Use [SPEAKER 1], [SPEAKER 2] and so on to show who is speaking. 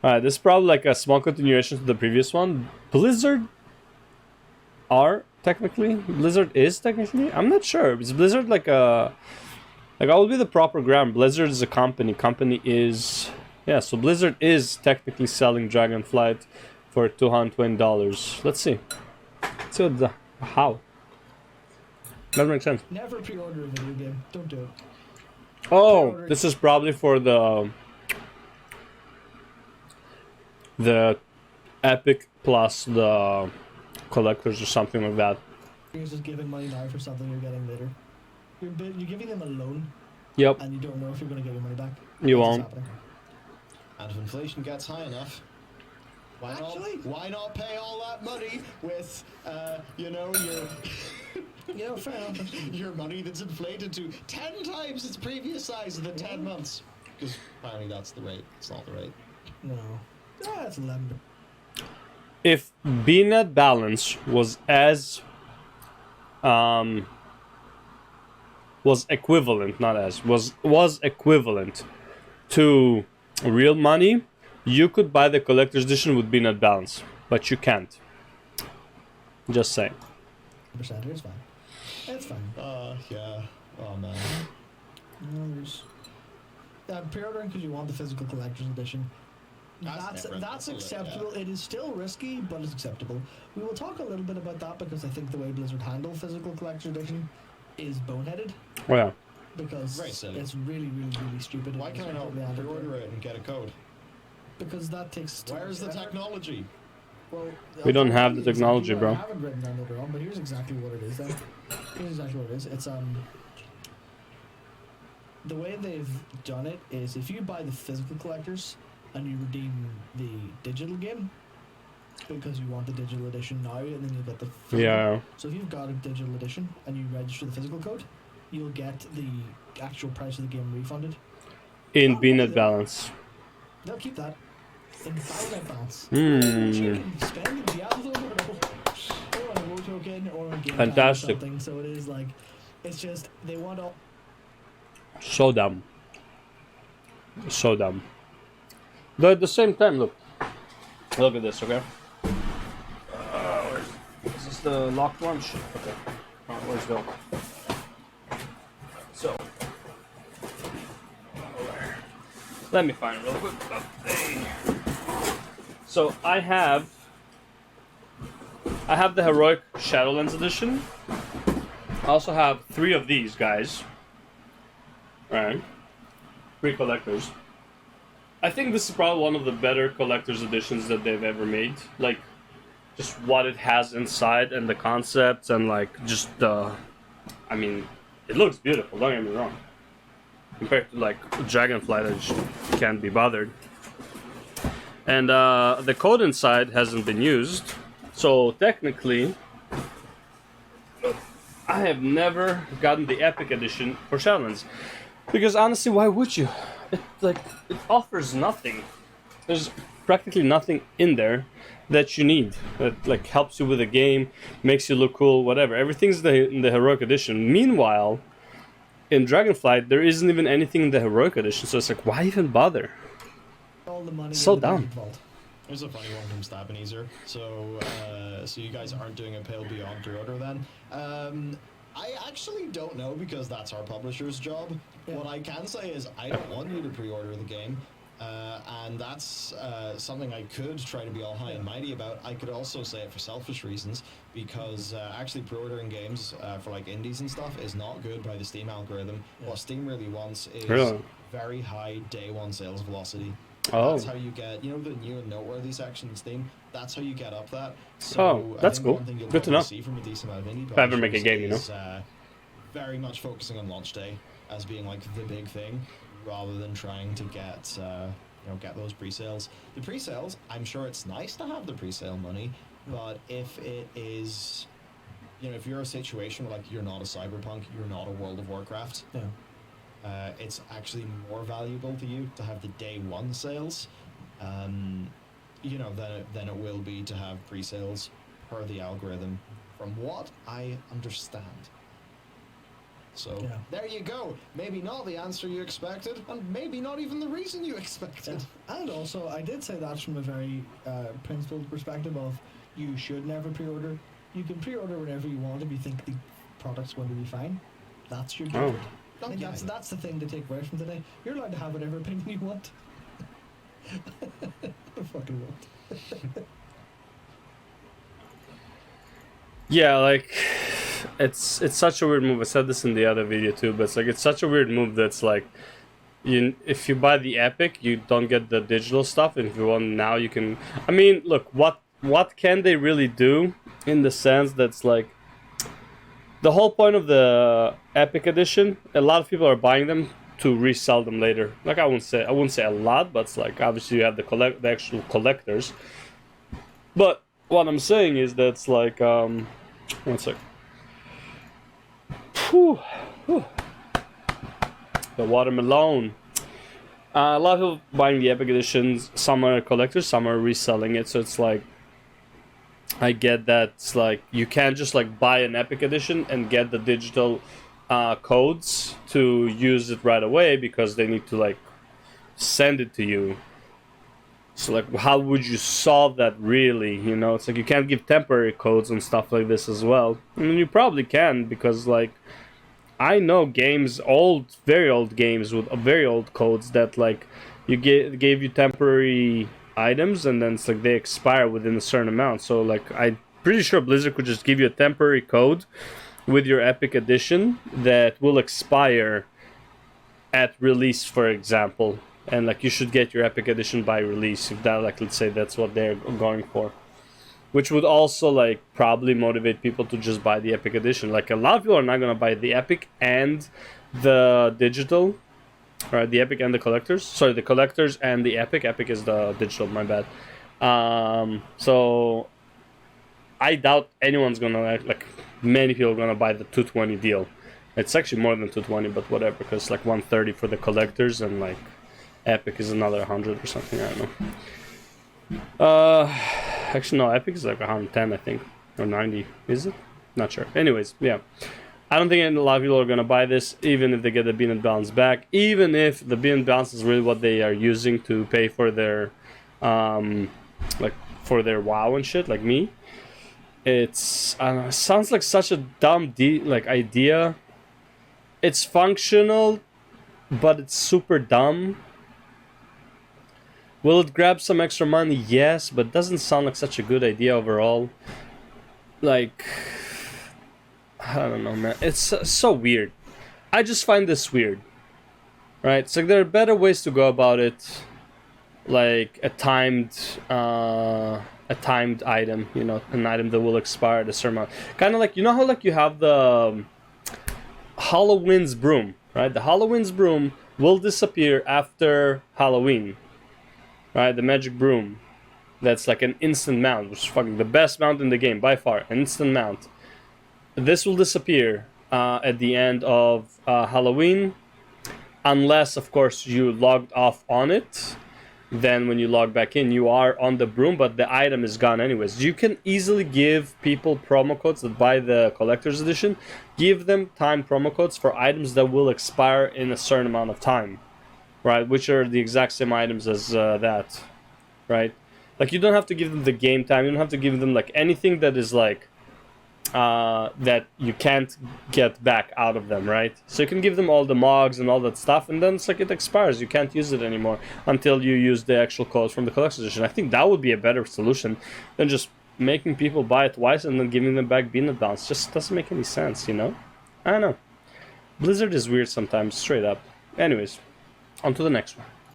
[SPEAKER 1] Alright, this is probably like a small continuation to the previous one. Blizzard is technically? I'm not sure. Is Blizzard like a... Like, I will be the proper grammar. Blizzard is a company. Company is... Yeah, so Blizzard is technically selling Dragonflight for $220. Let's see. Let's see what the... How? Doesn't make sense.
[SPEAKER 2] Never pre-order a video game. Don't do it.
[SPEAKER 1] Oh, this is probably for the Epic plus the collectors or something like that.
[SPEAKER 2] You're just giving money now for something you're getting later. You're giving them a loan.
[SPEAKER 1] Yep.
[SPEAKER 2] And you don't know if you're going to get your money back.
[SPEAKER 1] You won't.
[SPEAKER 3] And if inflation gets high enough, why not pay all that money with, your
[SPEAKER 2] fair enough.
[SPEAKER 3] your money that's inflated to 10 times its previous size within 10 months? Because apparently that's the rate. It's not the rate.
[SPEAKER 2] No. That's 11.
[SPEAKER 1] If BNet balance was as was equivalent, not as was equivalent to real money, you could buy the collector's edition with BNet balance, but you can't. Just saying.
[SPEAKER 2] Percent, it's fine. It's fine.
[SPEAKER 3] Yeah. Oh man.
[SPEAKER 2] No, there's pre-ordering because you want the physical collector's edition. That's acceptable. Yeah. It is still risky, but it's acceptable. We will talk a little bit about that because I think the way Blizzard handle physical collector's edition is boneheaded.
[SPEAKER 1] Oh yeah.
[SPEAKER 2] Because it's really stupid.
[SPEAKER 3] Why can't I not pre-order it and get a code?
[SPEAKER 2] Because that takes.
[SPEAKER 3] Where's the technology?
[SPEAKER 2] Well,
[SPEAKER 1] we don't have the technology, bro.
[SPEAKER 2] I have it written down later on, but here's exactly what it is. Then here's exactly what it is. It's the way they've done it is if you buy the physical collectors and you redeem the digital game because you want the digital edition now, and then you'll get the physical.
[SPEAKER 1] Yeah.
[SPEAKER 2] So if you've got a digital edition and you register the physical code, you'll get the actual price of the game refunded.
[SPEAKER 1] In BNet balance.
[SPEAKER 2] They'll keep that. In BNet balance. Spend Diablo or on a War token or on Game
[SPEAKER 1] Fantastic.
[SPEAKER 2] Or something. So it is like, it's just, they want all.
[SPEAKER 1] So dumb. So dumb. But at the same time, look at this, okay? Is this the locked one? Shit. Okay. Alright, where's Bill? So, let me find it real quick. Okay. So I have the Heroic Shadowlands edition. I also have 3 of these guys. Alright. 3 collectors. I think this is probably one of the better collector's editions that they've ever made. Like, just what it has inside and the concepts and like just the... I mean, it looks beautiful, don't get me wrong. Compared to like Dragonflight, I just can't be bothered. And the code inside hasn't been used. So technically, I have never gotten the Epic Edition for Shadowlands. Because honestly, why would you? It offers nothing. There's practically nothing in there that you need. That like helps you with the game, makes you look cool, whatever. Everything's in the Heroic Edition. Meanwhile, in Dragonflight, there isn't even anything in the Heroic Edition. So it's like, why even bother?
[SPEAKER 2] All the money
[SPEAKER 1] So dumb.
[SPEAKER 3] Here's a funny one from Stabenezer. So you guys aren't doing a Pale Beyond pre-order then? I actually don't know because that's our publisher's job. Yeah. What I can say is I don't want you to pre-order the game. And that's something I could try to be all high and mighty about. I could also say it for selfish reasons because actually pre-ordering games for like indies and stuff is not good by the Steam algorithm. Yeah. What Steam really wants is very high day one sales velocity.
[SPEAKER 1] Oh.
[SPEAKER 3] That's how you get, you know, the new and noteworthy section in Steam. That's how you get up that. So
[SPEAKER 1] that's cool. Good to know.
[SPEAKER 3] See from a decent amount of indie
[SPEAKER 1] if I ever make a game,
[SPEAKER 3] is, very much focusing on launch day as being like the big thing, rather than trying to get get those pre-sales. The pre-sales, I'm sure it's nice to have the pre-sale money, but if it is, if you're a situation where like you're not a Cyberpunk, you're not a World of Warcraft.
[SPEAKER 2] Yeah.
[SPEAKER 3] It's actually more valuable to you to have the day one sales, than it will be to have pre-sales per the algorithm, from what I understand. So
[SPEAKER 2] Yeah.
[SPEAKER 3] there you go. Maybe not the answer you expected, and maybe not even the reason you expected.
[SPEAKER 2] And also, I did say that from a very principled perspective of you should never pre-order. You can pre-order whenever you want if you think the product's going to be fine. That's your
[SPEAKER 1] Oh.
[SPEAKER 2] judgment. I think that's the thing to take away from today. You're allowed to have whatever opinion you want. I fucking won't.
[SPEAKER 1] Yeah, like it's such a weird move. I said this in the other video too, but it's like it's such a weird move that's like if you buy the Epic, you don't get the digital stuff, and if you want now, you can. I mean, look, what can they really do in the sense that's like the whole point of the Epic edition? A lot of people are buying them to resell them later. Like I wouldn't say a lot, but it's like obviously you have the actual collectors. But what I'm saying is that's like one sec. Whew. The watermelon. A lot of people buying the Epic editions. Some are collectors, some are reselling it. So it's like, I get that. It's like you can't just like buy an Epic edition and get the digital codes to use it right away because they need to like send it to you. So like, how would you solve that really? You know, it's like you can't give temporary codes and stuff like this as well. I mean, you probably can because like I know games, very old games with very old codes that like you gave you temporary items and then it's like they expire within a certain amount. So like I'm pretty sure Blizzard could just give you a temporary code with your Epic edition that will expire at release, for example. And like you should get your Epic edition by release if that, like, let's say that's what they're going for, which would also like probably motivate people to just buy the Epic edition. Like a lot of people are not gonna buy the Epic and the digital, right? The Epic and the collectors. Sorry, the collectors and the Epic. Epic is the digital. My bad. So I doubt anyone's gonna like many people are gonna buy the 220 deal. It's actually more than 220, but whatever, because it's like 130 for the collectors and like Epic is another 100 or something. I don't know. Actually, no. Epic is like 110, I think, or 90. Is it? Not sure. Anyways, yeah. I don't think a lot of people are gonna buy this, even if they get the bean and balance back. Even if the bean and balance is really what they are using to pay for their, like for their WoW and shit, like me. It's I don't know. It sounds like such a dumb idea. It's functional, but it's super dumb. Will it grab some extra money? Yes, but it doesn't sound like such a good idea overall. Like, I don't know, man. It's so weird. I just find this weird. Right? It's like there are better ways to go about it. Like a timed item, you know, an item that will expire at a certain amount. Kind of like, you know how like you have the Halloween's broom, right? The Halloween's broom will disappear after Halloween. Right, the magic broom. That's like an instant mount, which is fucking the best mount in the game by far. An instant mount. This will disappear at the end of Halloween, unless, of course, you logged off on it. Then when you log back in, you are on the broom, but the item is gone anyways. You can easily give people promo codes that buy the collector's edition. Give them time promo codes for items that will expire in a certain amount of time. Right, which are the exact same items as that, right? Like you don't have to give them the game time. You don't have to give them like anything that is like that you can't get back out of them, right? So you can give them all the mogs and all that stuff, and then it's like it expires. You can't use it anymore until you use the actual code from the collector's edition. I think that would be a better solution than just making people buy it twice and then giving them back peanut balance. Just doesn't make any sense, you know? I don't know. Blizzard is weird sometimes, straight up. Anyways. On to the next one.